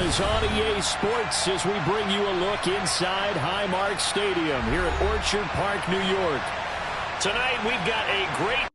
is on EA Sports as we bring you a look inside Highmark Stadium here at Orchard Park, New York. Tonight we've got a great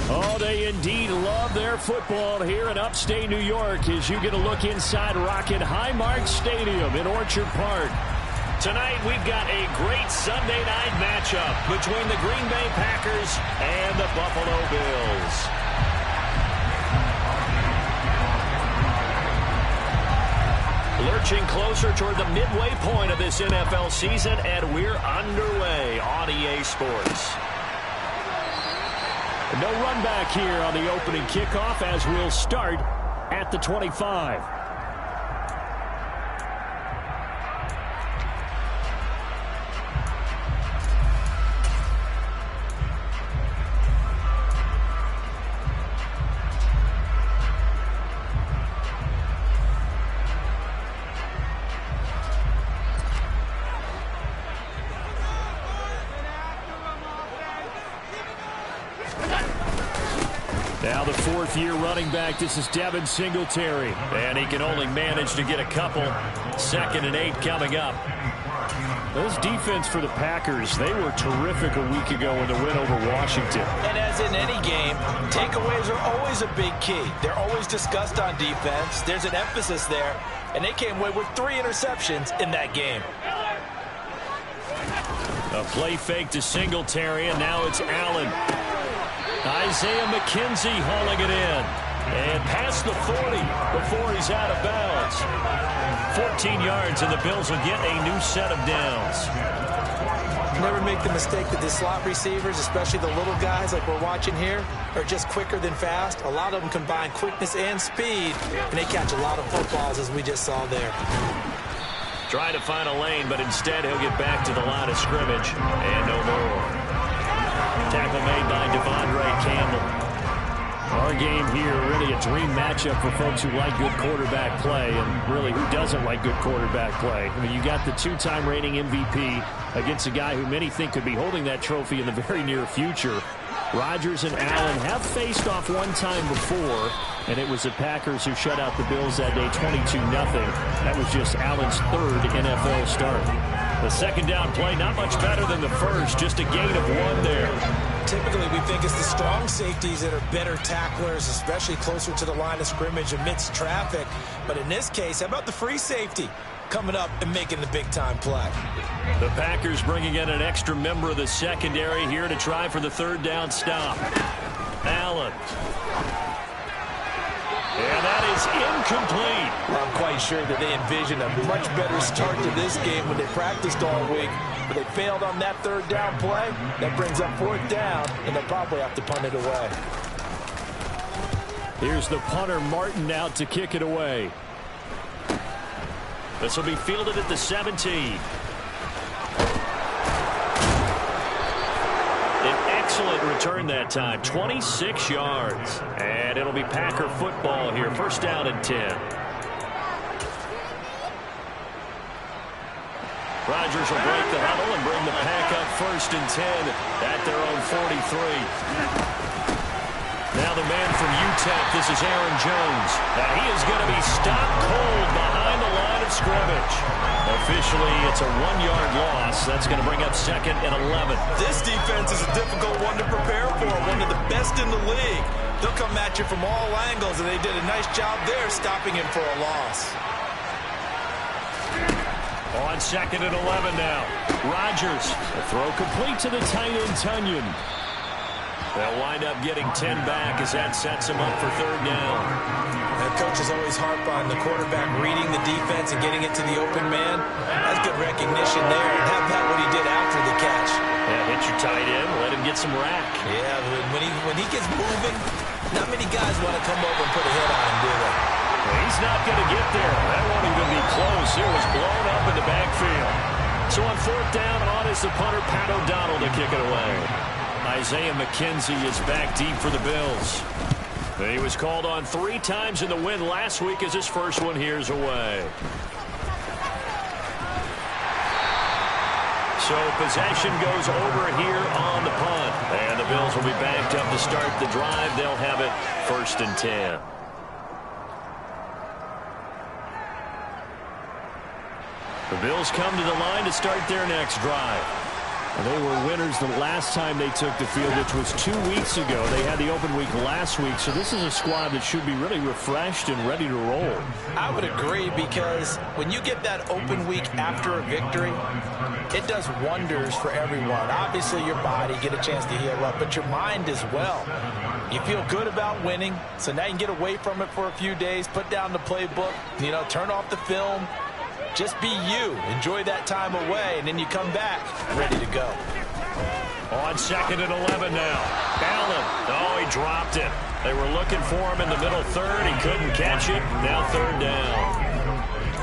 Oh, they indeed love their football here in upstate New York as you get a look inside Rocket Highmark Stadium in Orchard Park. Tonight we've got a great Sunday night matchup between the Green Bay Packers and the Buffalo Bills. Lurching closer toward the midway point of this NFL season, and we're underway on EA Sports. No run back here on the opening kickoff as we'll start at the 25. Now the fourth-year running back, this is Devin Singletary. And he can only manage to get a couple. 2nd and 8 coming up. This defense for the Packers, they were terrific a week ago in the win over Washington. And as in any game, takeaways are always a big key. They're always discussed on defense. There's an emphasis there. And they came away with 3 interceptions in that game. A play fake to Singletary, and now it's Allen. Isaiah McKenzie hauling it in. And past the 40 before he's out of bounds. 14 yards, and the Bills will get a new set of downs. Never make the mistake that the slot receivers, especially the little guys like we're watching here, are just quicker than fast. A lot of them combine quickness and speed, and they catch a lot of footballs, as we just saw there. Trying to find a lane, but instead he'll get back to the line of scrimmage, and no more. Tackle made by Devondre Campbell. Our game here, really a dream matchup for folks who like good quarterback play, and really who doesn't like good quarterback play. I mean, you got the 2-time reigning MVP against a guy who many think could be holding that trophy in the very near future. Rodgers and Allen have faced off one time before, and it was the Packers who shut out the Bills that day 22-0. That was just Allen's 3rd NFL start. The second down play, not much better than the first, just a gain of 1 there. Typically, we think it's the strong safeties that are better tacklers, especially closer to the line of scrimmage amidst traffic. But in this case, how about the free safety coming up and making the big-time play? The Packers bringing in an extra member of the secondary here to try for the 3rd down stop. Allen. And that is incomplete. Well, I'm quite sure that they envisioned a much better start to this game when they practiced all week. But they failed on that 3rd down play. That brings up 4th down, and they'll probably have to punt it away. Here's the punter, Martin, out to kick it away. This will be fielded at the 17. Excellent return that time, 26 yards. And it'll be Packer football here, 1st down and 10. Rodgers will break the huddle and bring the Pack up 1st and 10 at their own 43. Now the man from UTEP, this is Aaron Jones. Now he is going to be stopped cold behind the line of scrimmage. Officially, it's a 1-yard loss. That's going to bring up 2nd and 11. This defense is a difficult one to prepare for, one of the best in the league. They'll come at you from all angles, and they did a nice job there stopping him for a loss. On 2nd and 11 now. Rodgers, a throw complete to the tight end, Tunyon. They'll wind up getting 10 back as that sets them up for 3rd down. The coaches always harp on the quarterback reading the defense and getting it to the open man. That's good recognition there. And how about what he did after the catch? Yeah, hit your tight end, let him get some rack. Yeah, when he gets moving, not many guys want to come over and put a hit on him, do they? Well, he's not going to get there. That won't even be close. It was blown up in the backfield. So on 4th down, on is the punter, Pat O'Donnell, to kick it away. Isaiah McKenzie is back deep for the Bills. He was called on 3 times in the win last week as his first one here's away. So possession goes over here on the punt. And the Bills will be backed up to start the drive. They'll have it 1st and 10. The Bills come to the line to start their next drive. And they were winners the last time they took the field, which was 2 weeks ago. They had the open week last week, so this is a squad that should be really refreshed and ready to roll. I would agree, because when you get that open week after a victory, it does wonders for everyone. Obviously, your body, get a chance to heal up, but your mind as well. You feel good about winning, so now you can get away from it for a few days, put down the playbook, turn off the film. Just be you. Enjoy that time away, and then you come back ready to go. On 2nd and 11 now. Allen. Oh, he dropped it. They were looking for him in the middle 3rd. He couldn't catch it. Now 3rd down.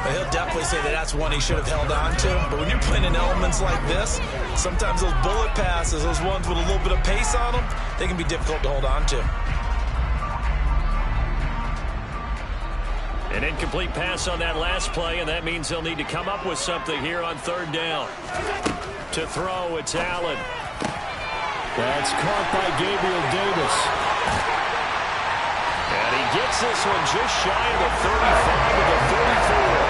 Well, he'll definitely say that that's one he should have held on to. But when you're playing in elements like this, sometimes those bullet passes, those ones with a little bit of pace on them, they can be difficult to hold on to. An incomplete pass on that last play, and that means they'll need to come up with something here on 3rd down. To throw, it's Allen. That's caught by Gabriel Davis. And he gets this one just shy of the 35 to the 34.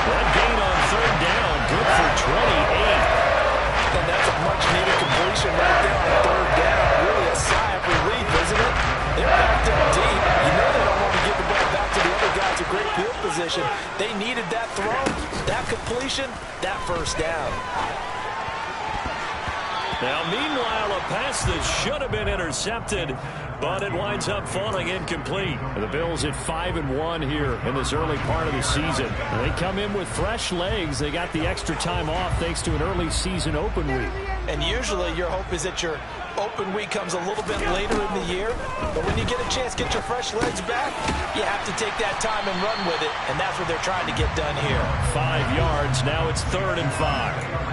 That gain on 3rd down, good for 28. And that's a much-needed completion right there on 3rd down. Really a sigh of relief, isn't it? They're backed up deep. You know they don't want to give the ball back to the other guys. A great field position. They needed that throw, that completion, that 1st down. Now, meanwhile, a pass that should have been intercepted, but it winds up falling incomplete. The Bills at 5-1 here in this early part of the season. They come in with fresh legs. They got the extra time off thanks to an early season open week. And usually your hope is that your open week comes a little bit later in the year. But when you get a chance to get your fresh legs back, you have to take that time and run with it. And that's what they're trying to get done here. 5 yards. Now it's 3rd and 5.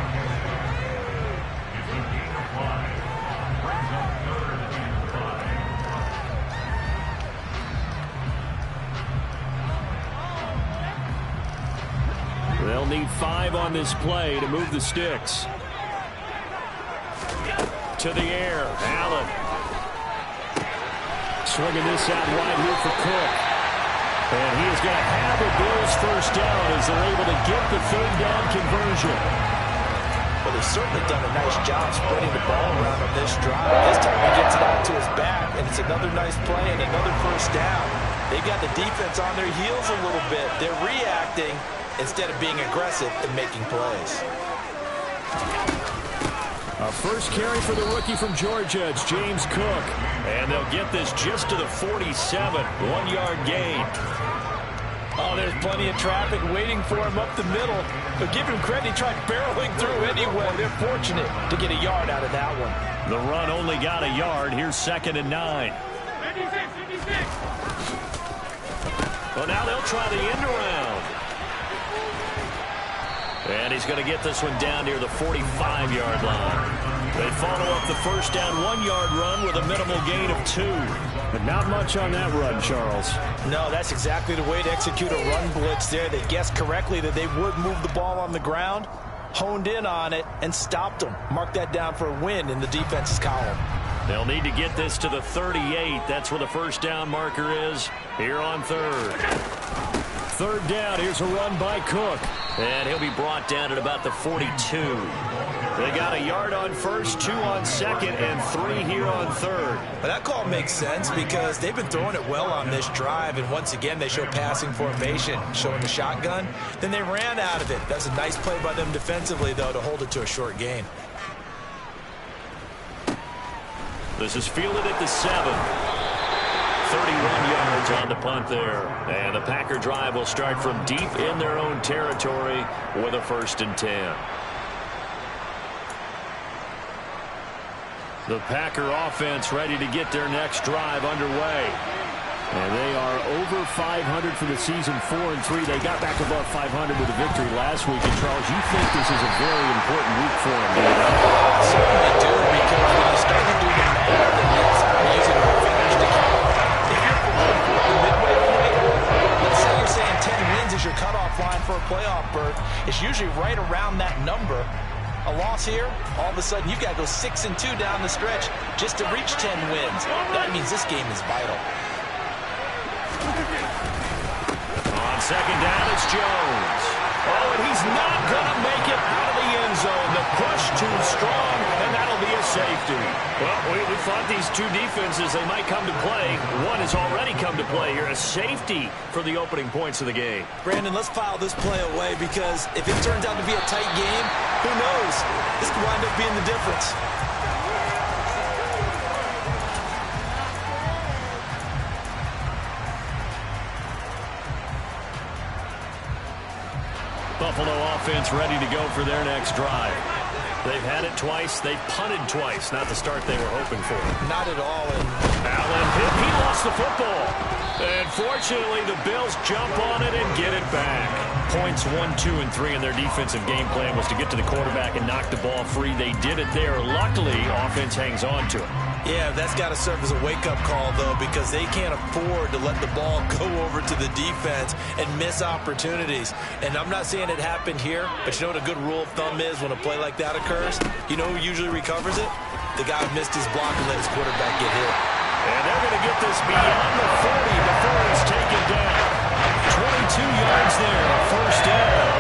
They'll need 5 on this play to move the sticks. To the air, Allen. Swinging this out wide here for Cook. And he is going to have the Bills 1st down as they're able to get the 3rd down conversion. Well, they've certainly done a nice job spreading the ball around on this drive. This time he gets it out to his back, and it's another nice play and another 1st down. They've got the defense on their heels a little bit. They're reacting instead of being aggressive and making plays. A first carry for the rookie from Georgia. It's James Cook. And they'll get this just to the 47. 1-yard gain. Oh, there's plenty of traffic waiting for him up the middle. But give him credit, he tried barreling through anyway. They're fortunate to get a yard out of that one. The run only got a yard. Here's 2nd and 9. 56. Well, now they'll try the end around. And he's going to get this one down near the 45-yard line. They follow up the 1st down 1-yard run with a minimal gain of 2. But not much on that run, Charles. No, that's exactly the way to execute a run blitz there. They guessed correctly that they would move the ball on the ground, honed in on it, and stopped them. Mark that down for a win in the defense's column. They'll need to get this to the 38. That's where the first down marker is here on third. Third down. Here's a run by Cook. And he'll be brought down at about the 42. They got a yard on first, 2 on second, and 3 here on third. But that call makes sense because they've been throwing it well on this drive, and once again they show passing formation, showing the shotgun. Then they ran out of it. That's a nice play by them defensively, though, to hold it to a short gain. This is fielded at the 7. 31 yards on the punt there. And the Packer drive will start from deep in their own territory with a 1st and 10. The Packer offense ready to get their next drive underway. And they are over 500 for the season, 4-3. They got back above 500 with a victory last week. And, Charles, you think this is a very important week for them, do you not? I certainly do, because when you start to do the math, and yes, I'm using a percentage to count. If you're the midway point, let's say you're saying 10 wins is your cutoff line for a playoff berth. It's usually right around that number. A loss here, all of a sudden you've got to go 6-2 down the stretch just to reach 10 wins. That means this game is vital. On second down, it's Jones. Oh, and he's not going to make it out of the end zone. The push too strong, and that'll be a safety. Well, we thought these two defenses, they might come to play. One has already come to play here, a safety for the opening points of the game. Brandon, let's file this play away, because if it turns out to be a tight game, who knows? This could wind up being the difference. Buffalo offense ready to go for their next drive. They've had it twice. They've punted twice. Not the start they were hoping for. Not at all. Allen, he lost the football. And fortunately, the Bills jump on it and get it back. Points 1, 2, and 3 in their defensive game plan was to get to the quarterback and knock the ball free. They did it there. Luckily, offense hangs on to it. Yeah, that's got to serve as a wake-up call, though, because they can't afford to let the ball go over to the defense and miss opportunities. And I'm not saying it happened here, but you know what a good rule of thumb is when a play like that occurs? You know who usually recovers it? The guy who missed his block and let his quarterback get hit. And they're going to get this beyond the 40 before it's taken down. 22 yards there, first down.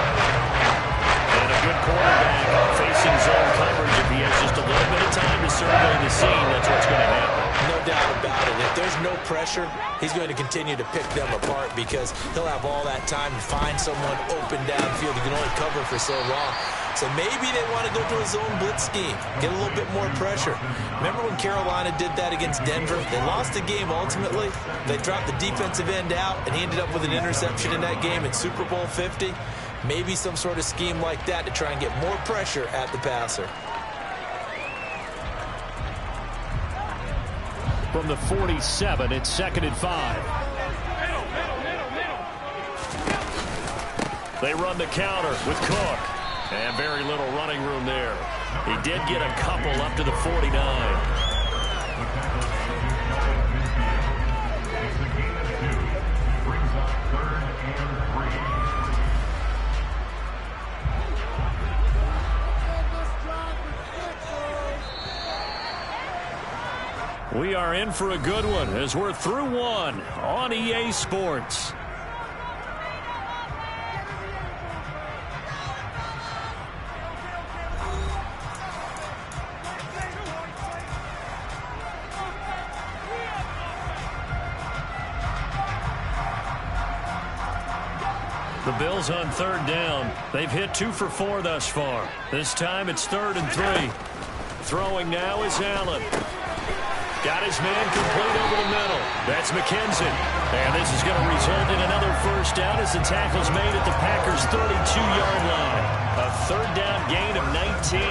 And a good quarterback facing zone coverage. If he has just a little bit of time to survey the scene, that's what's going to happen. No doubt about it. If there's no pressure, he's going to continue to pick them apart, because he'll have all that time to find someone open downfield. He can only cover for so long. So maybe they want to go to a zone blitz scheme, get a little bit more pressure. Remember when Carolina did that against Denver? They lost the game ultimately. They dropped the defensive end out, and he ended up with an interception in that game in Super Bowl 50. Maybe some sort of scheme like that to try and get more pressure at the passer. From the 47, it's 2nd and 5. They run the counter with Cook. And very little running room there. He did get a couple up to the 49. We are in for a good one as we're through one on EA Sports. The Bills on third down. They've hit 2 for 4 thus far. This time it's 3rd and 3. Throwing now is Allen. Got his man complete over the middle. That's McKenzie. And this is going to result in another first down as the tackle's made at the Packers' 32-yard line. A third down gain of 19.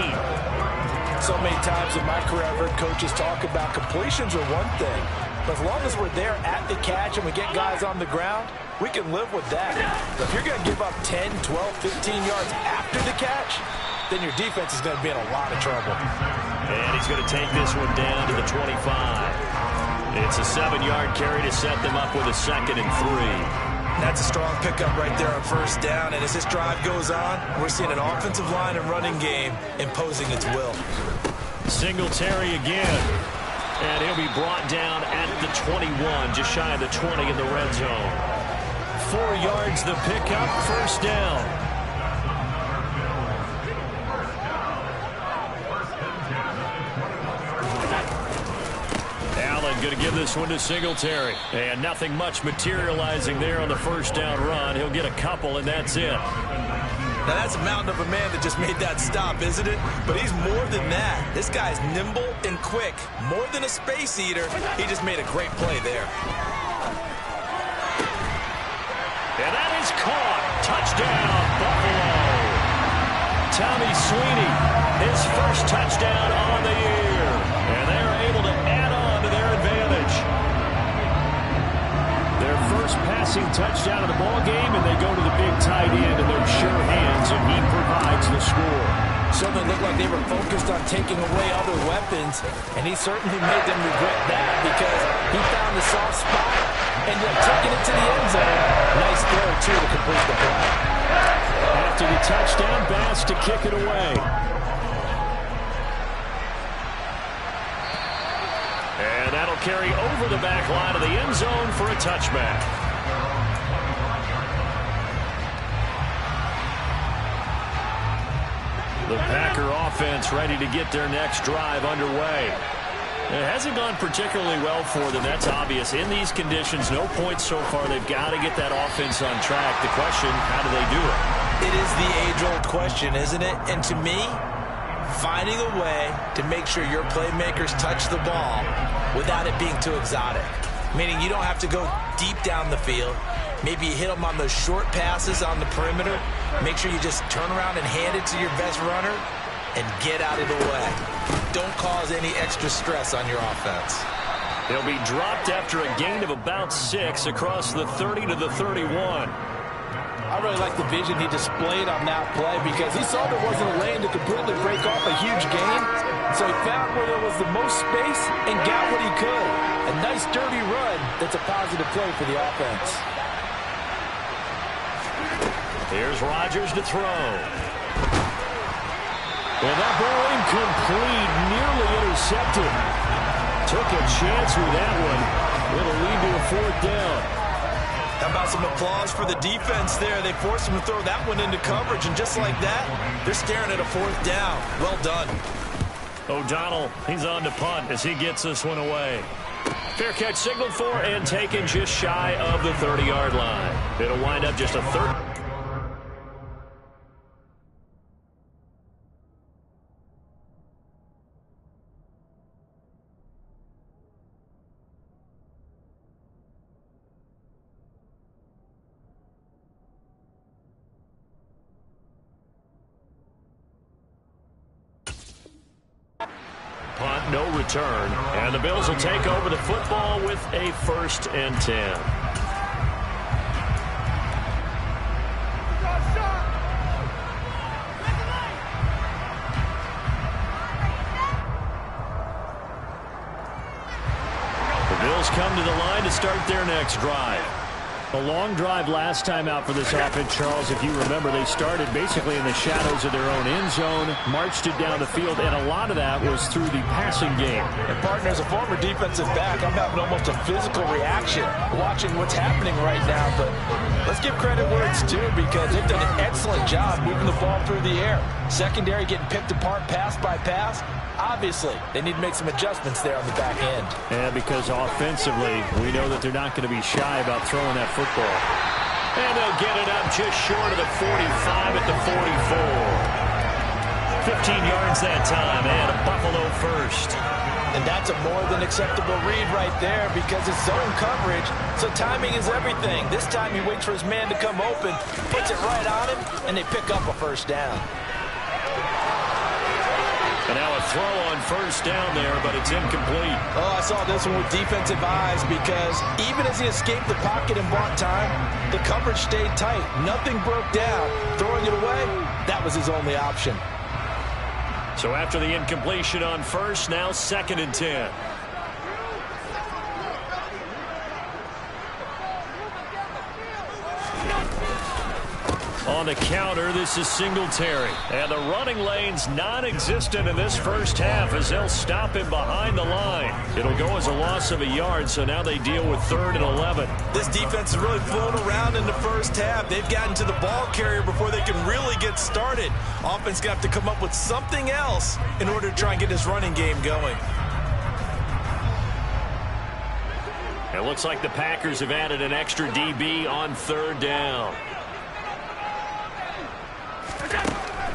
So many times in my career, I've heard coaches talk about completions are one thing. But as long as we're there at the catch and we get guys on the ground, we can live with that. But if you're going to give up 10, 12, 15 yards after the catch, then your defense is going to be in a lot of trouble. And he's going to take this one down to the 25. It's a 7-yard carry to set them up with a 2nd and 3. That's a strong pickup right there on first down. And as this drive goes on, we're seeing an offensive line and running game imposing its will. Singletary again. And he'll be brought down at the 21, just shy of the 20 in the red zone. 4 yards the pickup, first down. Allen going to give this one to Singletary. And nothing much materializing there on the first down run. He'll get a couple, and that's it. Now, that's a mountain of a man that just made that stop, isn't it? But he's more than that. This guy's nimble and quick. More than a space eater. He just made a great play there. And that is caught. Touchdown, Buffalo. Tommy Sweeney, his first touchdown on the year. And they're able to add on to their advantage. Their first passing touchdown of the ball game, and they go to the big tight end in their sure hands, and he provides the score. Certainly looked like they were focused on taking away other weapons, and he certainly made them regret that because he found the soft spot and taking it to the end zone. Nice throw, too, to complete the play. After the touchdown, Bass to kick it away. And that'll carry over the back line of the end zone for a touchback. The Packer offense ready to get their next drive underway. It hasn't gone particularly well for them. That's obvious. In these conditions, no points so far. They've got to get that offense on track. The question, how do they do it? It is the age-old question, isn't it? And to me, finding a way to make sure your playmakers touch the ball without it being too exotic. Meaning you don't have to go deep down the field. Maybe you hit them on those short passes on the perimeter. Make sure you just turn around and hand it to your best runner and get out of the way. Don't cause any extra stress on your offense. They'll be dropped after a gain of about 6 across the 30 to the 31. I really like the vision he displayed on that play because he saw there wasn't a lane to completely break off a huge gain. So he found where there was the most space and got what he could. A nice dirty run that's a positive play for the offense. Here's Rodgers to throw. And that ball incomplete, nearly intercepted. Took a chance with that one. It'll lead to a 4th down. How about some applause for the defense there? They forced him to throw that one into coverage, and just like that, they're staring at a 4th down. Well done. O'Donnell, he's on to punt as he gets this one away. Fair catch signaled for and taken just shy of the 30-yard line. It'll wind up just a third. Punt, no return. And the Bills will take over the football with a 1st and 10. The Bills come to the line to start their next drive. A long drive last time out for this offense, Charles. If you remember, they started basically in the shadows of their own end zone, marched it down the field, and a lot of that was through the passing game. And, partner, as a former defensive back, I'm having almost a physical reaction watching what's happening right now. But let's give credit where it's due because they've done an excellent job moving the ball through the air. Secondary getting picked apart pass by pass. Obviously, they need to make some adjustments there on the back end. Yeah, because offensively, we know that they're not going to be shy about throwing that football. And they'll get it up just short of the 45 at the 44. 15 yards that time, and a Buffalo first. And that's a more than acceptable read right there because it's zone coverage, so timing is everything. This time he waits for his man to come open, puts it right on him, and they pick up a 1st down. And now a throw on 1st down there, but it's incomplete. Oh, I saw this one with defensive eyes because even as he escaped the pocket and bought time, the coverage stayed tight. Nothing broke down. Throwing it away, that was his only option. So after the incompletion on 1st, now 2nd and 10. On the counter, this is Singletary. And the running lane's non-existent in this first half as they'll stop him behind the line. It'll go as a loss of a yard, so now they deal with 3rd and 11. This defense has really flown around in the first half. They've gotten to the ball carrier before they can really get started. Offense got to come up with something else in order to try and get this running game going. It looks like the Packers have added an extra DB on 3rd down.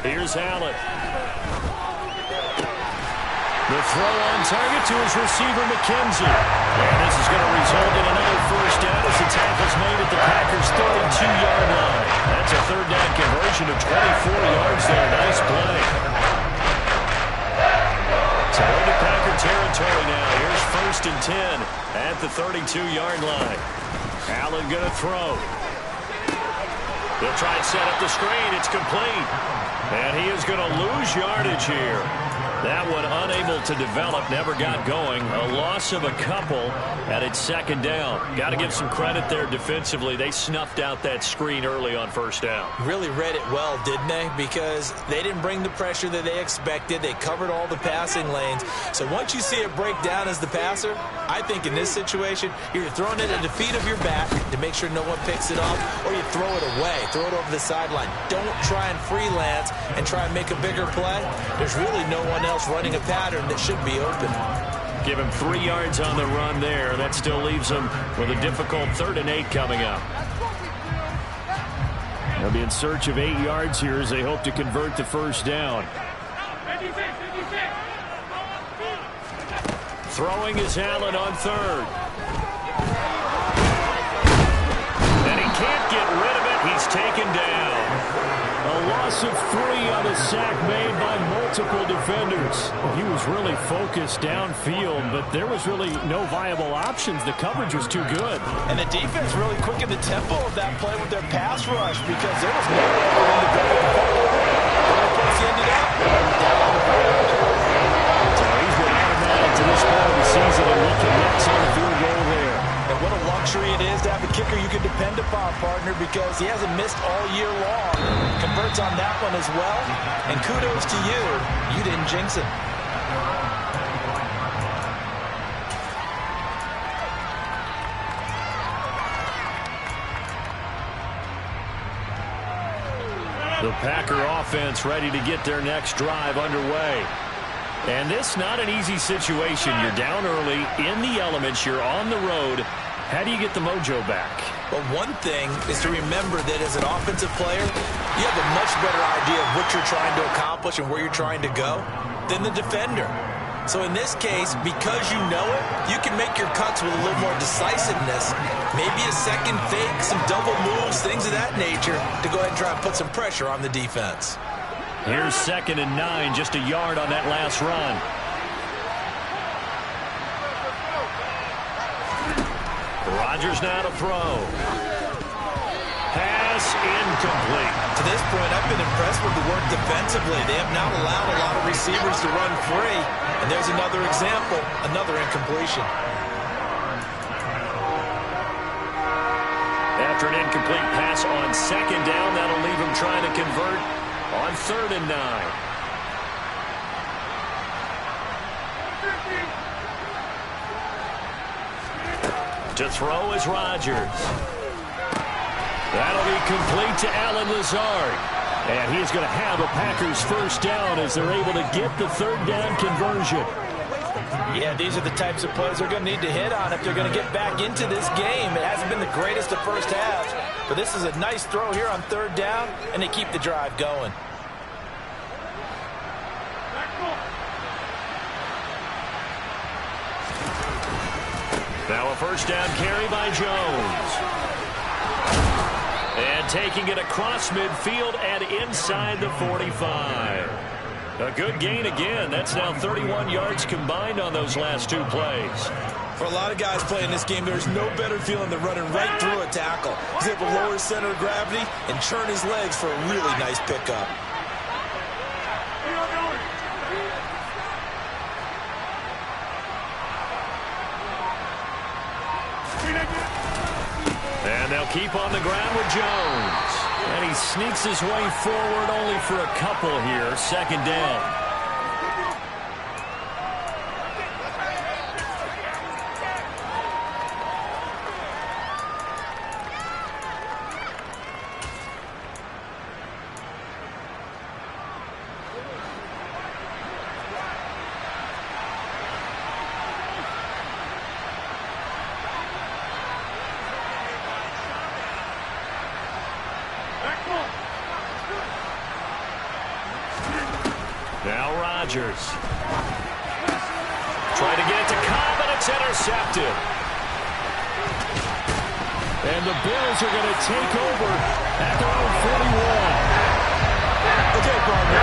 Here's Allen. The throw on target to his receiver, McKenzie. And this is going to result in another first down as the tackle's made at the Packers' 32-yard line. That's a 3rd down conversion of 24 yards there. Nice play. So into Packer territory now. Here's 1st and 10 at the 32-yard line. Allen going to throw. They'll try and set up the screen. It's complete. And he is going to lose yardage here. That one unable to develop, never got going. A loss of a couple at its 2nd down. Got to give some credit there defensively. They snuffed out that screen early on 1st down. Really read it well, didn't they? Because they didn't bring the pressure that they expected. They covered all the passing lanes. So once you see it break down as the passer, I think in this situation, you're throwing it at the feet of your back to make sure no one picks it up, or you throw it away, throw it over the sideline. Don't try and freelance and try and make a bigger play. There's really no one else running a pattern that should be open. Give him 3 yards on the run there. That still leaves him with a difficult 3rd and 8 coming up. They'll be in search of 8 yards here as they hope to convert the 1st down. Throwing is Allen on 3rd. And he can't get rid of it. He's taken down. A loss of 3 on a sack made by multiple defenders. He was really focused downfield, but there was really no viable options. The coverage was too good. And the defense really quickened the tempo of that play with their pass rush because there was no way for him to go. The place he ended up. So he's been automatic to this part of the season, and look at Nets on the field goal there. And what a luxury it is to have a kicker you can depend upon, partner, because he hasn't missed all year long. Converts on that one as well. And kudos to you. You didn't jinx it. The Packer offense ready to get their next drive underway. And this not an easy situation. You're down early, in the elements, you're on the road. How do you get the mojo back? Well, one thing is to remember that as an offensive player, you have a much better idea of what you're trying to accomplish and where you're trying to go than the defender. So in this case, because you know it, you can make your cuts with a little more decisiveness. Maybe a second fake, some double moves, things of that nature to go ahead and try and put some pressure on the defense. Here's 2nd and 9, just a yard on that last run. Rodgers now to throw. Pass incomplete. To this point, I've been impressed with the work defensively. They have now allowed a lot of receivers to run free. And there's another example, another incompletion. After an incomplete pass on 2nd down, that'll leave him trying to convert on 3rd and 9. To throw is Rodgers. That'll be complete to Allen Lazard. And he's going to have a Packers 1st down as they're able to get the 3rd down conversion. Yeah, these are the types of plays they're going to need to hit on if they're going to get back into this game. It hasn't been the greatest of first halves, but this is a nice throw here on 3rd down, and they keep the drive going. Now a 1st down carry by Jones. And taking it across midfield and inside the 45. A good gain again. That's now 31 yards combined on those last 2 plays. For a lot of guys playing this game, there's no better feeling than running right through a tackle. He's able to lower his center of gravity and churn his legs for a really nice pickup. And they'll keep on the ground with Jones. And he sneaks his way forward only for a couple here. Second down. Now Rodgers. Trying to get it to Cobb, and it's intercepted. And the Bills are going to take over at their own 41. Okay, partner.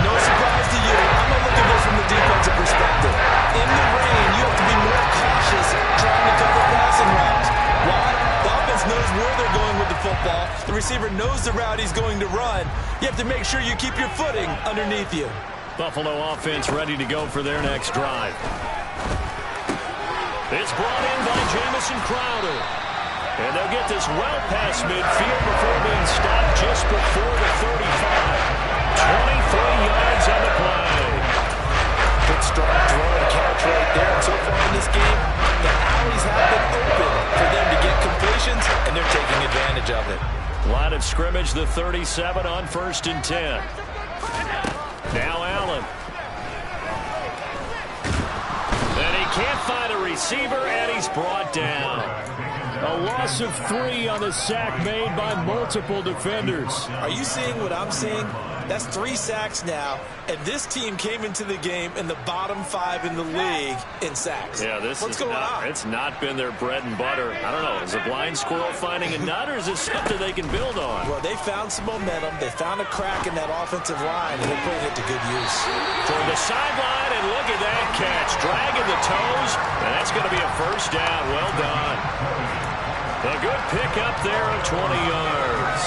No surprise to you. I'm going to look at this from the defensive perspective. In the rain, you have to be more cautious trying to cover passing routes. Why? The offense knows where they're going with the football. The receiver knows the route he's going to run. You have to make sure you keep your footing underneath you. Buffalo offense ready to go for their next drive. It's brought in by Jamison Crowder. And they'll get this well past midfield before being stopped just before the 35. 23 yards on the play. Good strong throw and catch right there. And so far in this game, the alleys have been open for them to get completions, and they're taking advantage of it. Line of scrimmage, the 37 on 1st and 10. Now Allen. And he can't find a receiver, and he's brought down. A loss of 3 on the sack made by multiple defenders. Are you seeing what I'm seeing? That's 3 sacks now, and this team came into the game in the bottom 5 in the league in sacks. Yeah, What's going on? It's not been their bread and butter. I don't know. Is a blind squirrel finding a nut, or is this something they can build on? Well, they found some momentum. They found a crack in that offensive line, and they're putting it to good use. Toward the sideline, and look at that catch. Dragging the toes, and that's going to be a first down. Well done. A good pickup there of 20 yards.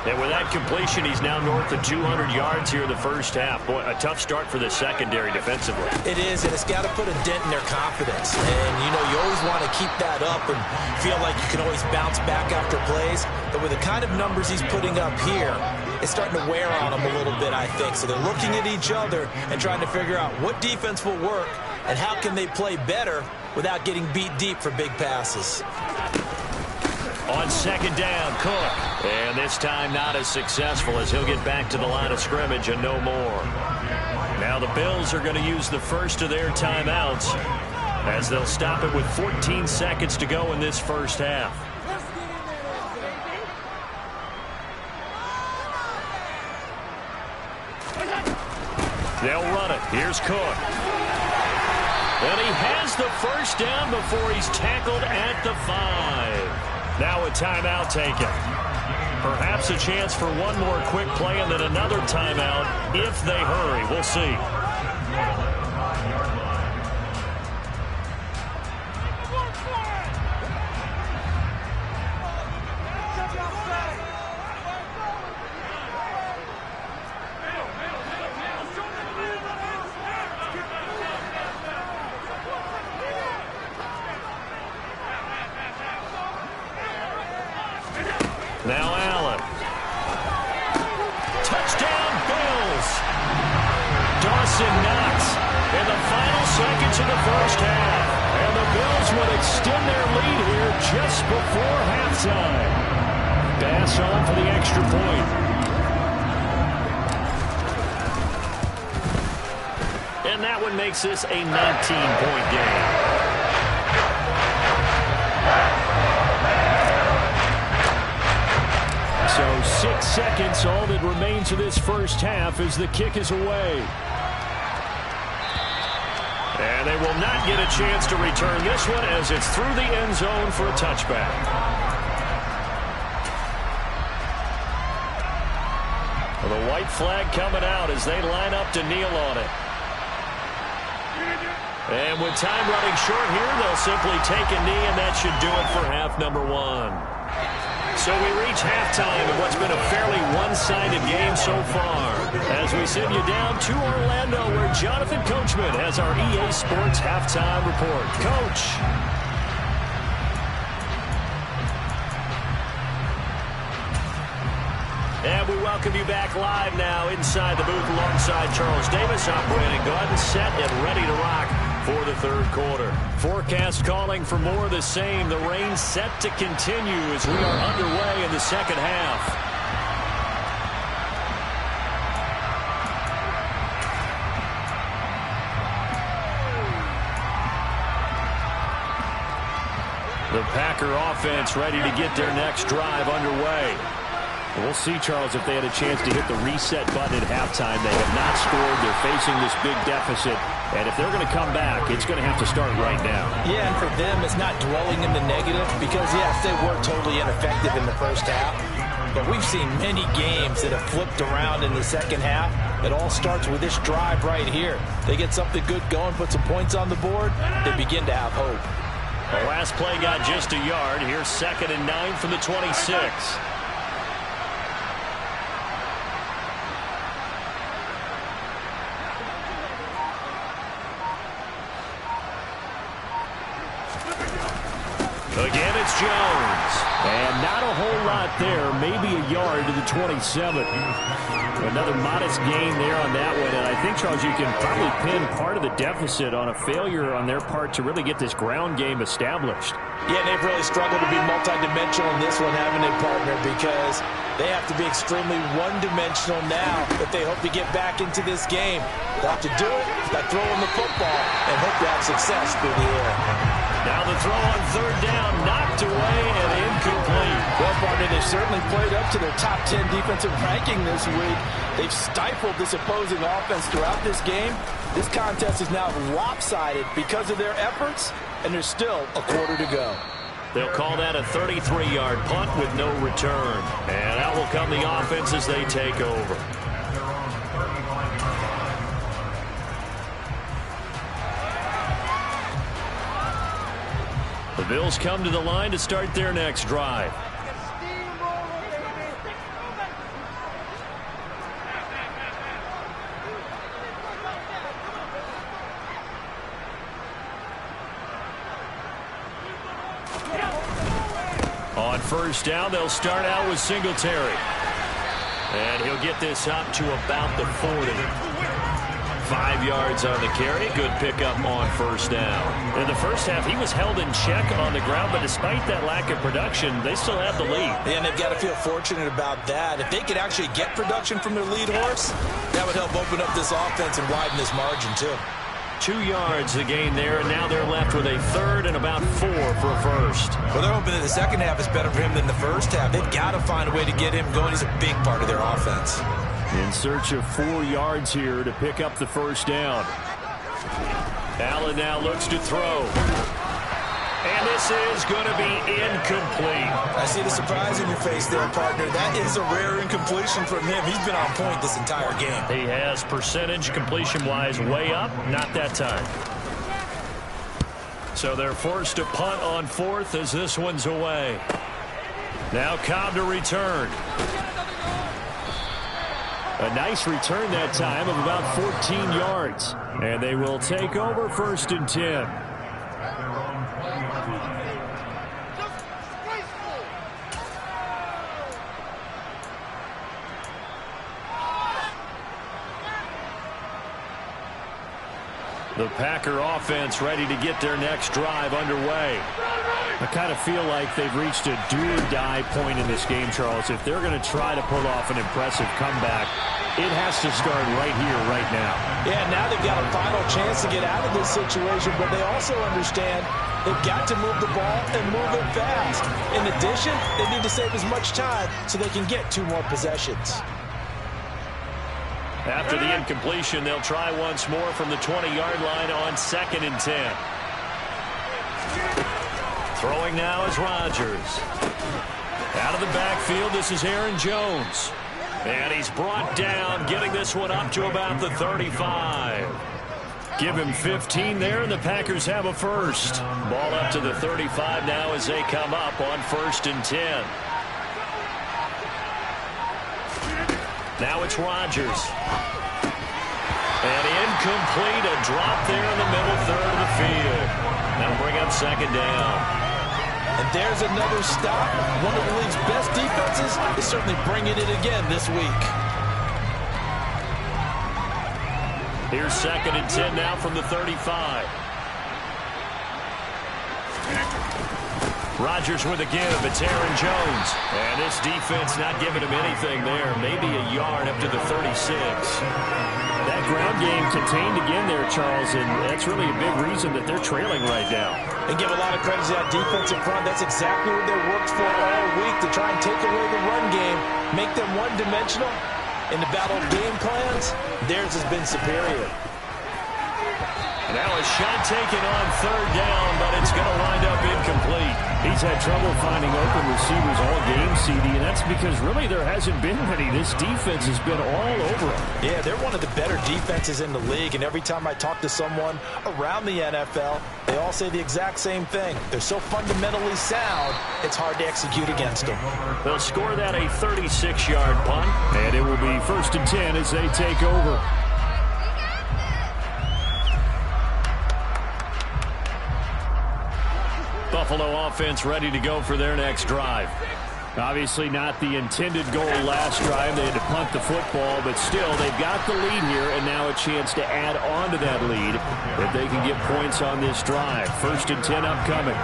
And with that completion, he's now north of 200 yards here in the first half. Boy, a tough start for the secondary defensively. It is, and it's got to put a dent in their confidence. And, you know, you always want to keep that up and feel like you can always bounce back after plays. But with the kind of numbers he's putting up here, it's starting to wear on them a little bit, I think. So they're looking at each other and trying to figure out what defense will work and how can they play better without getting beat deep for big passes. On second down, Cook. And this time not as successful as he'll get back to the line of scrimmage and no more. Now the Bills are going to use the first of their timeouts as they'll stop it with 14 seconds to go in this first half. They'll run it. Here's Cook. And he has the first down before he's tackled at the 5. Now a timeout taken. Perhaps a chance for one more quick play and then another timeout if they hurry. We'll see. Now Allen. Touchdown, Bills. Dawson Knox in the final seconds of the first half. And the Bills will extend their lead here just before halftime. Pass on for the extra point. And that one makes this a 19-point game. So 6 seconds, all that remains of this first half as the kick is away. And they will not get a chance to return this one as it's through the end zone for a touchback. Well, the white flag coming out as they line up to kneel on it. And with time running short here, they'll simply take a knee, and that should do it for half number 1. So we reach halftime in what's been a fairly one-sided game so far. As we send you down to Orlando, where Jonathan Coachman has our EA Sports halftime report. Coach. welcome you back live now inside the booth alongside Charles Davis. I'm Brandon Gordon, set and ready to rock for the third quarter. Forecast calling for more of the same. The rain set to continue as we are underway in the second half. The Packer offense ready to get their next drive underway. We'll see, Charles, if they had a chance to hit the reset button at halftime. They have not scored. They're facing this big deficit. And if they're going to come back, it's going to have to start right now. Yeah, and for them, it's not dwelling in the negative because, yes, they were totally ineffective in the first half. But we've seen many games that have flipped around in the second half. It all starts with this drive right here. They get something good going, put some points on the board, they begin to have hope. The last play got just a yard. Here's 2nd and 9 from the 26. Again, it's Jones. And not a whole lot there. Maybe a yard to the 27. Another modest gain there on that one. And I think, Charles, you can probably pin part of the deficit on a failure on their part to really get this ground game established. Yeah, they've really struggled to be multidimensional in this one, haven't they, partner? Because they have to be extremely one-dimensional now if they hope to get back into this game. They'll have to do it by throwing the football and hope to have success through the air. Now the throw on 3rd down, knocked away and incomplete. Well, partner, they've certainly played up to their top 10 defensive ranking this week. They've stifled this opposing offense throughout this game. This contest is now lopsided because of their efforts, and there's still a quarter to go. They'll call that a 33-yard punt with no return. And out will come the offense as they take over. The Bills come to the line to start their next drive. On 1st down, they'll start out with Singletary. And he'll get this up to about the 40. 5 yards on the carry. Good pickup on 1st down. In the first half, he was held in check on the ground, but despite that lack of production, they still have the lead. And they've got to feel fortunate about that. If they could actually get production from their lead horse, that would help open up this offense and widen this margin, too. 2 yards the gain there, and now they're left with a 3rd and about 4 for a 1st. Well, they're hoping that the second half is better for him than the first half. They've got to find a way to get him going. He's a big part of their offense. In search of 4 yards here to pick up the 1st down. Allen now looks to throw. And this is going to be incomplete. I see the surprise in your face there, partner. That is a rare incompletion from him. He's been on point this entire game. He has percentage completion-wise way up. Not that time. So they're forced to punt on 4th as this one's away. Now Cobb to return. A nice return that time of about 14 yards. And they will take over 1st and 10. The Packer offense ready to get their next drive underway. I kind of feel like they've reached a do-or-die point in this game, Charles. If they're going to try to pull off an impressive comeback, it has to start right here, right now. Yeah, now they've got a final chance to get out of this situation, but they also understand they've got to move the ball and move it fast. In addition, they need to save as much time so they can get 2 more possessions. After the incompletion, they'll try once more from the 20-yard line on 2nd and 10. Throwing now is Rodgers. Out of the backfield, this is Aaron Jones. And he's brought down, getting this one up to about the 35. Give him 15 there, and the Packers have a 1st. Ball up to the 35 now as they come up on 1st and 10. Now it's Rodgers. And incomplete, a drop there in the middle 3rd of the field. That'll bring up 2nd down. And there's another stop. One of the league's best defenses is certainly bringing it again this week. Here's 2nd and 10 now from the 35. Rodgers with a give. It's Aaron Jones. And this defense not giving him anything there. Maybe a yard up to the 36. That ground game contained again there, Charles, and that's really a big reason that they're trailing right now. And give a lot of credit to that defensive front. That's exactly what they worked for all week, to try and take away the run game, make them one-dimensional. In the battle of game plans, theirs has been superior. Now a shot taken on 3rd down, but it's going to wind up incomplete. He's had trouble finding open receivers all game, CD, and that's because really there hasn't been many. This defense has been all over him. Yeah, they're one of the better defenses in the league, and every time I talk to someone around the NFL, they all say the exact same thing. They're so fundamentally sound, it's hard to execute against them. They'll score that a 36-yard punt, and it will be 1st and 10 as they take over. Buffalo offense ready to go for their next drive. Obviously not the intended goal last drive. They had to punt the football, but still they've got the lead here, and now a chance to add on to that lead if they can get points on this drive. 1st and 10 upcoming.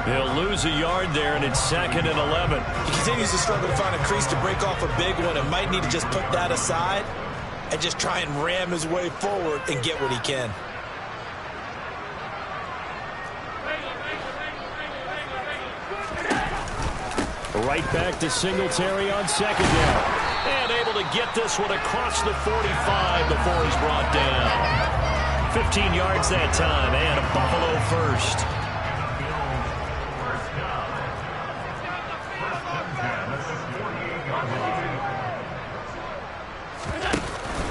He'll lose a yard there, and it's 2nd and 11. He continues to struggle to find a crease to break off a big one, and might need to just put that aside and just try and ram his way forward and get what he can. Right back to Singletary on 2nd down. And able to get this one across the 45 before he's brought down. 15 yards that time, and a Buffalo first.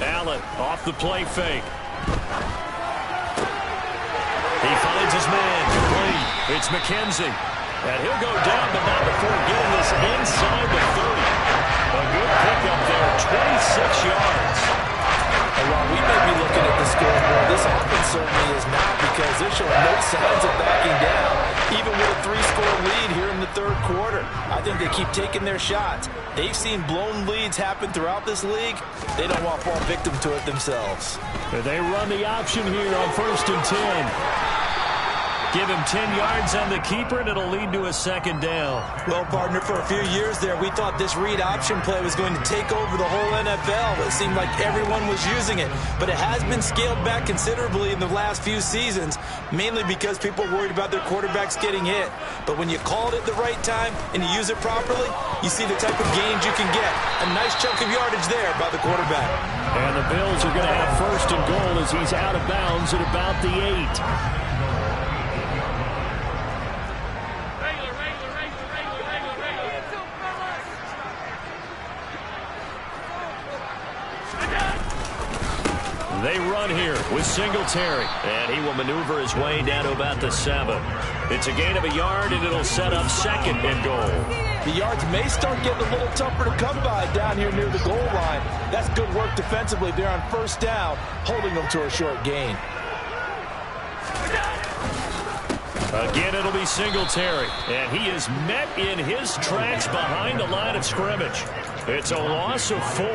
Allen off the play fake. He finds his man. Complete. It's McKenzie. And he'll go down, but not before getting this inside the 30. A good pickup there, 26 yards. And while we may be looking at the scoreboard, this offense certainly is not, because they're showing no signs of backing down, even with a 3-score lead here in the 3rd quarter. I think they keep taking their shots. They've seen blown leads happen throughout this league. They don't want to fall victim to it themselves. They run the option here on 1st and 10. Give him 10 yards on the keeper, and it'll lead to a 2nd down. Well, partner, for a few years there, we thought this read option play was going to take over the whole NFL. It seemed like everyone was using it. But it has been scaled back considerably in the last few seasons, mainly because people are worried about their quarterbacks getting hit. But when you call it at the right time and you use it properly, you see the type of gains you can get. A nice chunk of yardage there by the quarterback. And the Bills are going to have 1st and goal as he's out of bounds at about the 8. They run here with Singletary, and he will maneuver his way down to about the 7. It's a gain of a yard, and it'll set up 2nd and goal. The yards may start getting a little tougher to come by down here near the goal line. That's good work defensively there on 1st down, holding them to a short gain. Again, it'll be Singletary, and he is met in his tracks behind the line of scrimmage. It's a loss of 4.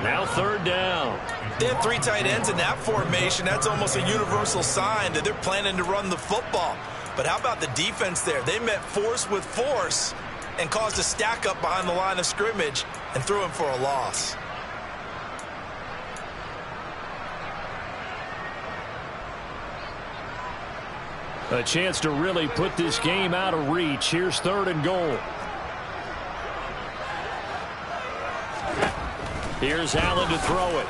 Now 3rd down. They have 3 tight ends in that formation. That's almost a universal sign that they're planning to run the football. But how about the defense there? They met force with force and caused a stack up behind the line of scrimmage and threw him for a loss. A chance to really put this game out of reach. Here's 3rd and goal. Here's Allen to throw it.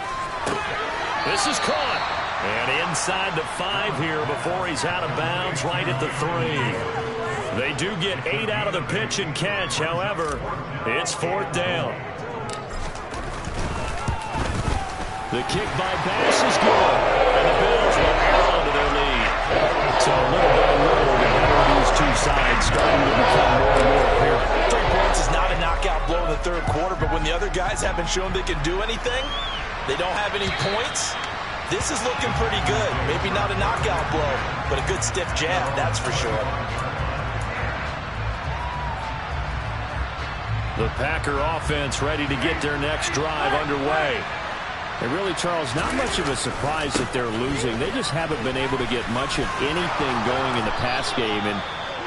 This is caught. And inside the 5 here before he's out of bounds, right at the 3. They do get 8 out of the pitch and catch. However, it's 4th down. The kick by Bass is good. And the Bills will add on to their lead. So little by little, the better of these two sides starting to become more and more apparent. 3 points is not a knockout blow in the 3rd quarter, but when the other guys haven't shown they can do anything, they don't have any points, this is looking pretty good. Maybe not a knockout blow, but a good stiff jab, that's for sure. The Packer offense ready to get their next drive underway. And really, Charles, not much of a surprise that they're losing. They just haven't been able to get much of anything going in the pass game. And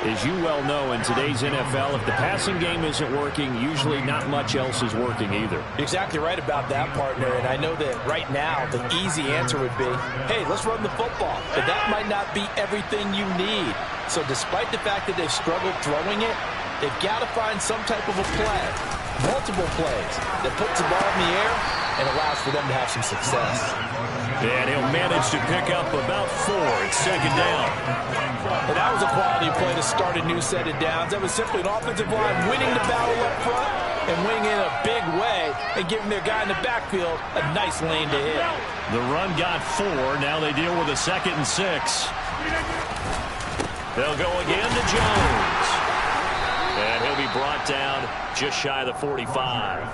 as you well know, in today's NFL, if the passing game isn't working, usually not much else is working either. Exactly right about that, partner. And I know that right now the easy answer would be, hey, let's run the football. But that might not be everything you need. So despite the fact that they've struggled throwing it, they've got to find some type of a play, multiple plays, that puts the ball in the air and allows for them to have some success. And he'll manage to pick up about 4. It's second down. And that was a quality play to start a new set of downs. That was simply an offensive line winning the battle up front and winning in a big way and giving their guy in the backfield a nice lane to hit. The run got 4. Now they deal with a 2nd and 6. They'll go again to Jones. And he'll be brought down just shy of the 45.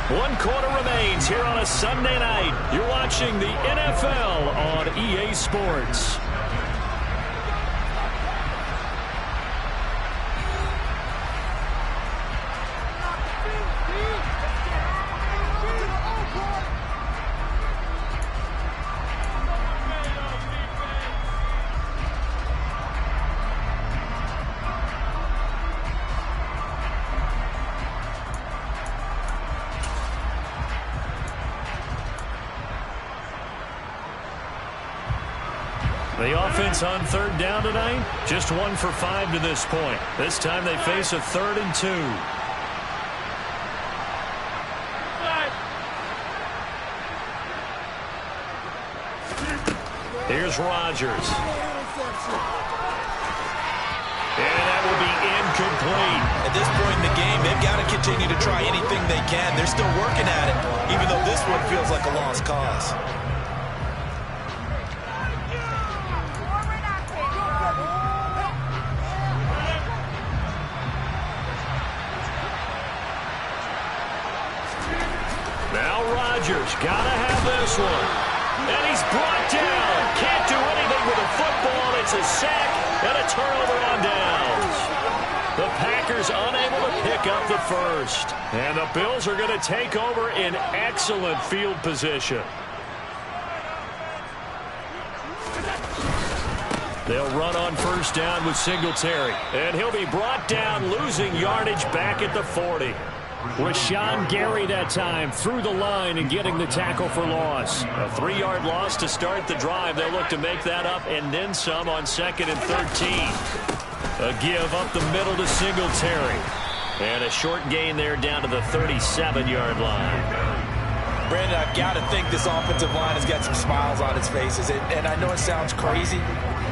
One quarter remains here on a Sunday night. You're watching the NFL on EA Sports. The offense on 3rd down tonight, just 1 for 5 to this point. This time they face a 3rd and 2. Here's Rodgers. And that will be incomplete. At this point in the game, they've got to continue to try anything they can. They're still working at it, even though this one feels like a lost cause. Gotta have this one. And he's brought down. Can't do anything with a football. It's a sack and a turnover on downs. The Packers unable to pick up the first. And the Bills are going to take over in excellent field position. They'll run on 1st down with Singletary. And he'll be brought down, losing yardage back at the 40. Rashawn Gary that time through the line and getting the tackle for loss. A 3-yard loss to start the drive. They'll look to make that up and then some on 2nd and 13. A give up the middle to Singletary. And a short gain there down to the 37-yard line. Brandon, I've got to think this offensive line has got some smiles on its faces. And I know it sounds crazy,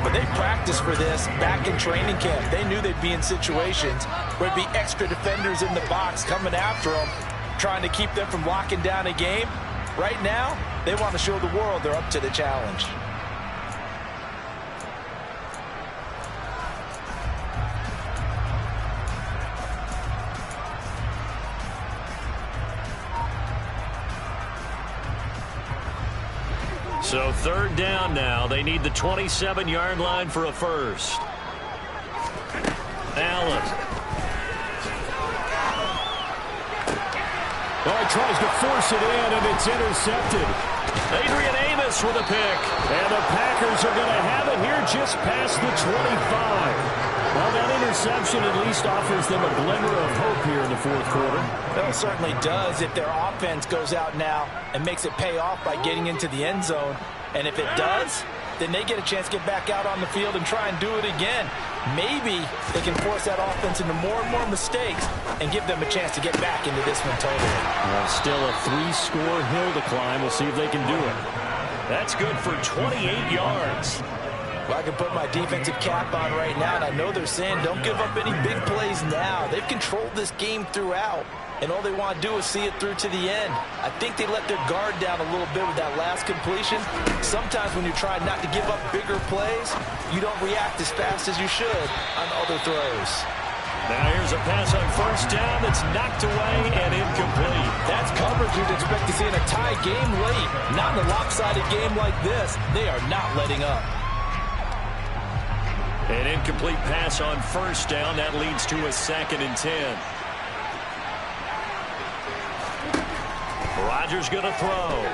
but they practiced for this back in training camp. They knew they'd be in situations where there'd be extra defenders in the box coming after them, trying to keep them from locking down a game. Right now, they want to show the world they're up to the challenge. So 3rd down now. They need the 27-yard line for a first. Allen. Oh, he tries to force it in, and it's intercepted. Adrian Amos with a pick. And the Packers are going to have it here just past the 25. Well, that interception at least offers them a glimmer of hope here in the 4th quarter. Well, it certainly does if their offense goes out now and makes it pay off by getting into the end zone. And if it does, then they get a chance to get back out on the field and try and do it again. Maybe they can force that offense into more and more mistakes and give them a chance to get back into this one totally. Well, still a 3-score hill to climb. We'll see if they can do it. That's good for 28 yards. Well, I can put my defensive cap on right now, and I know they're saying don't give up any big plays now. They've controlled this game throughout, and all they want to do is see it through to the end. I think they let their guard down a little bit with that last completion. Sometimes when you try not to give up bigger plays, you don't react as fast as you should on other throws. Now here's a pass on first down that's knocked away and incomplete. That's coverage you'd expect to see in a tie game late. Not in a lopsided game like this. They are not letting up. An incomplete pass on first down. That leads to a 2nd and 10. Rodgers going to throw.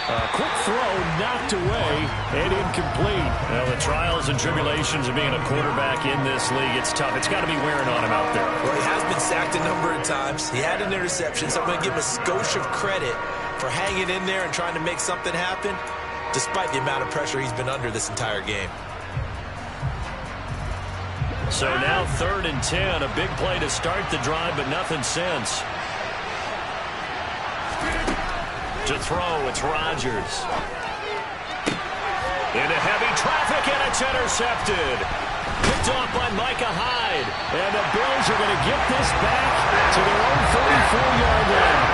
A quick throw knocked away and incomplete. Well, the trials and tribulations of being a quarterback in this league, it's tough. It's got to be wearing on him out there. Well, he has been sacked a number of times. He had an interception, so I'm going to give him a skosh of credit for hanging in there and trying to make something happen, despite the amount of pressure he's been under this entire game. So now 3rd and 10, a big play to start the drive, but nothing since. To throw, it's Rodgers. Into heavy traffic, and it's intercepted. Picked off by Micah Hyde. And the Bills are going to get this back to their own 34-yard line.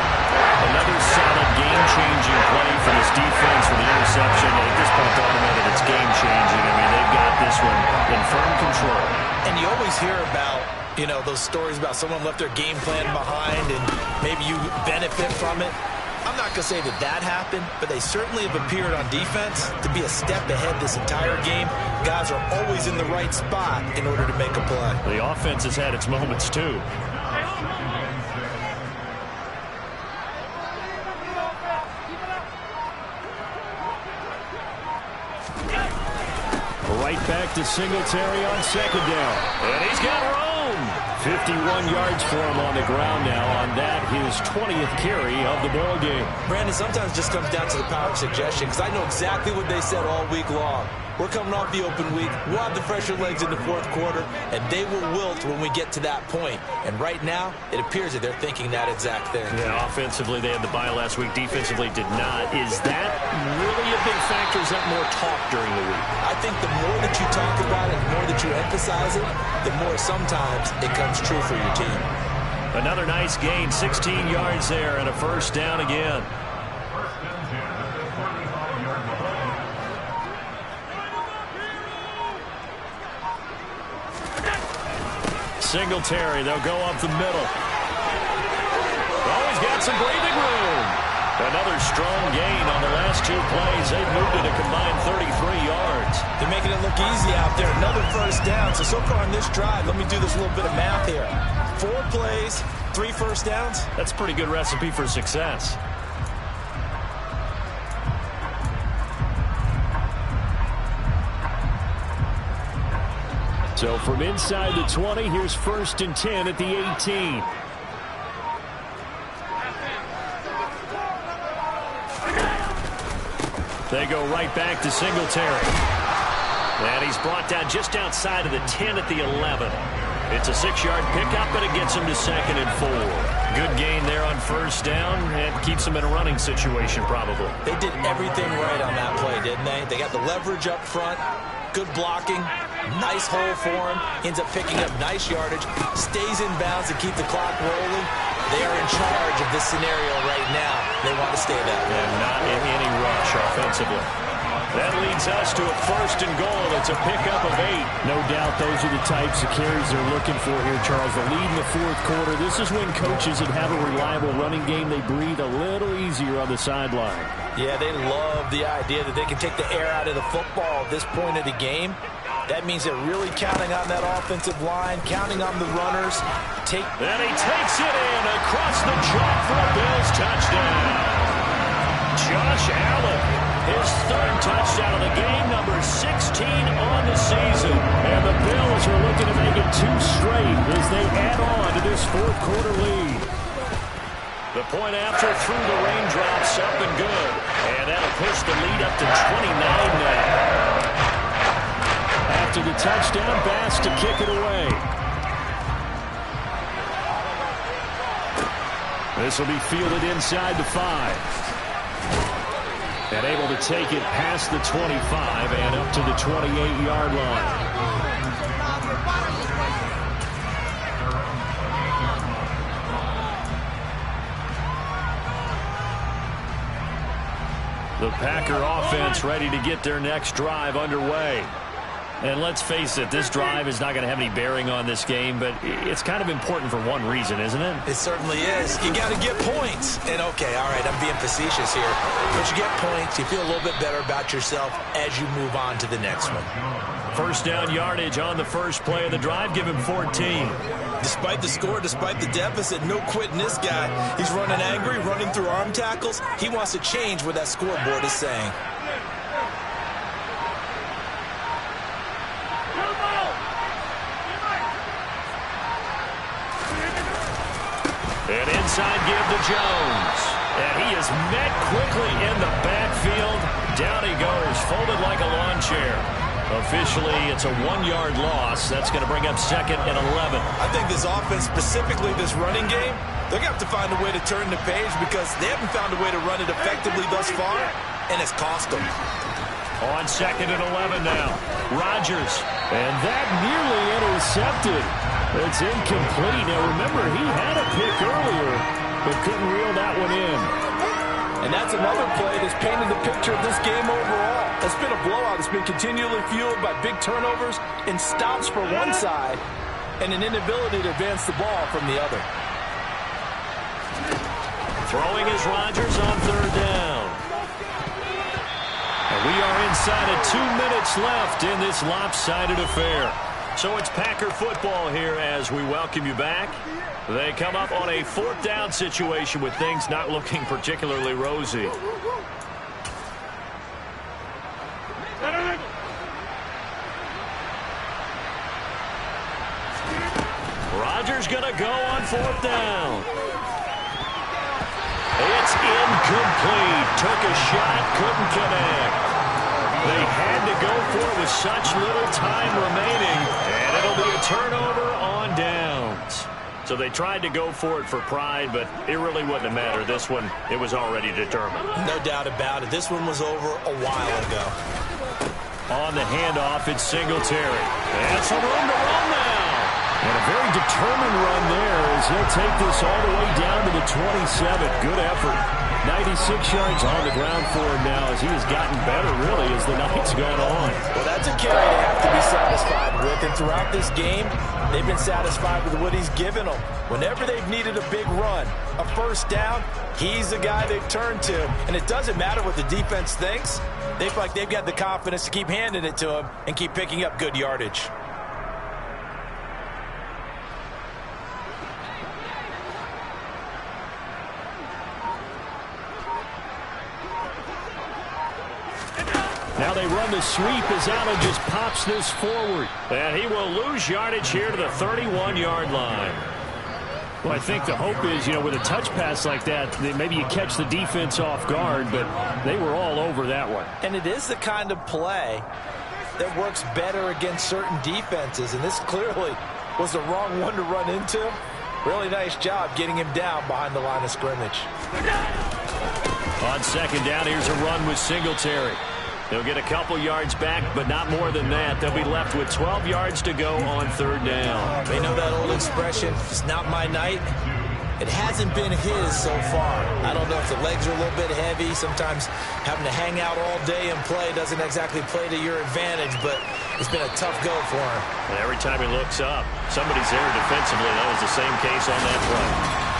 Another solid game-changing play for this defense for the interception. At this point, I don't know that it's game-changing. I mean, they've got this one in firm control. And you always hear about, you know, those stories about someone left their game plan behind and maybe you benefit from it. I'm not going to say that that happened, but they certainly have appeared on defense to be a step ahead this entire game. Guys are always in the right spot in order to make a play. The offense has had its moments, too. Right back to Singletary on 2nd down. And he's got room. 51 yards for him on the ground now on that, his 20th carry of the ball game. Brandon, sometimes it just comes down to the power of suggestion, because I know exactly what they said all week long. We're coming off the open week. We'll have the fresher legs in the 4th quarter, and they will wilt when we get to that point. And right now, it appears that they're thinking that exact thing. Yeah, offensively, they had the bye last week. Defensively, did not. Is that really a big factor? Is that more talk during the week? I think the more that you talk about it, the more that you emphasize it, the more sometimes it comes true for your team. Another nice gain, 16 yards there, and a 1st down again. Singletary, they'll go up the middle. Oh, he's got some breathing room. Another strong gain on the last 2 plays. They've moved it a combined 33 yards. They're making it look easy out there. Another 1st down. So far on this drive, let me do this little bit of math here. 4 plays, 3 1st downs. That's a pretty good recipe for success. So from inside the 20, here's 1st and 10 at the 18. They go right back to Singletary. And he's brought down just outside of the 10 at the 11. It's a 6-yard pickup, but it gets him to 2nd and 4. Good gain there on 1st down, and keeps him in a running situation probably. They did everything right on that play, didn't they? They got the leverage up front, good blocking, nice hole for him, ends up picking up nice yardage, stays in bounds to keep the clock rolling. They are in charge of this scenario right now. They want to stay that way. And not in any rush offensively. That leads us to a 1st and goal. It's a pickup of 8. No doubt those are the types of carries they're looking for here, Charles. The lead in the 4th quarter. This is when coaches that have a reliable running game, they breathe a little easier on the sideline. Yeah, they love the idea that they can take the air out of the football at this point of the game. That means they're really counting on that offensive line, counting on the runners. And he takes it in across the chalk for a Bills touchdown. Josh Allen, his 3rd touchdown of the game, number 16 on the season. And the Bills are looking to make it 2 straight as they add on to this 4th quarter lead. The point after through the raindrops, up and good. And that'll push the lead up to 29 now. After the touchdown, Bass to kick it away. This will be fielded inside the 5. And able to take it past the 25 and up to the 28-yard line. The Packer offense ready to get their next drive underway. And let's face it, this drive is not going to have any bearing on this game, but it's kind of important for one reason, isn't it? It certainly is. You got to get points. And, okay, all right, I'm being facetious here. But you get points, you feel a little bit better about yourself as you move on to the next one. First down yardage on the first play of the drive. Give him 14. Despite the score, despite the deficit, no quitting this guy. He's running angry, running through arm tackles. He wants to change what that scoreboard is saying. An inside give to Jones. And he is met quickly in the backfield. Down he goes, folded like a lawn chair. Officially, it's a 1-yard loss. That's going to bring up 2nd and 11. I think this offense, specifically this running game, they're going to have to find a way to turn the page because they haven't found a way to run it effectively thus far, and it's cost them. On 2nd and 11 now. Rodgers. And that nearly intercepted. It's incomplete. Now, remember, he had a pick earlier, but couldn't reel that one in. And that's another play that's painted the picture of this game overall. It's been a blowout. It's been continually fueled by big turnovers and stops for one side and an inability to advance the ball from the other. Throwing is Rodgers on 3rd down. And we are inside of 2 minutes left in this lopsided affair. So it's Packer football here as we welcome you back. They come up on a 4th down situation with things not looking particularly rosy. Rodgers going to go on 4th down. It's incomplete. Took a shot, couldn't connect. They had to go for it with such little time remaining, and it'll be a turnover on downs. So they tried to go for it for pride, but it really wouldn't have mattered. This one, it was already determined. No doubt about it. This one was over a while ago. On the handoff, it's Singletary. And some room to run now. And a very determined run there as he'll take this all the way down to the 27. Good effort. 96 yards on the ground for him now as he has gotten better, really, as the night's gone on. Well, that's a carry they have to be satisfied with. And throughout this game, they've been satisfied with what he's given them. Whenever they've needed a big run, a first down, he's the guy they've turned to. And it doesn't matter what the defense thinks. They feel like they've got the confidence to keep handing it to him and keep picking up good yardage. Now they run the sweep as Allen just pops this forward. And he will lose yardage here to the 31-yard line. Well, I think the hope is, with a touch pass like that, maybe you catch the defense off guard, but they were all over that one. And it is the kind of play that works better against certain defenses, and this clearly was the wrong one to run into. Really nice job getting him down behind the line of scrimmage. On 2nd down, here's a run with Singletary. They'll get a couple yards back, but not more than that. They'll be left with 12 yards to go on 3rd down. They know that old expression, it's not my night. It hasn't been his so far. I don't know if the legs are a little bit heavy. Sometimes having to hang out all day and play doesn't exactly play to your advantage, but it's been a tough go for him. And every time he looks up, somebody's there defensively. That was the same case on that play.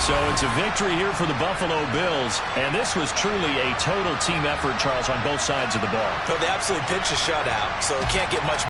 So it's a victory here for the Buffalo Bills, and this was truly a total team effort, Charles, on both sides of the ball. Well, they absolutely pitched a shutout, so it can't get much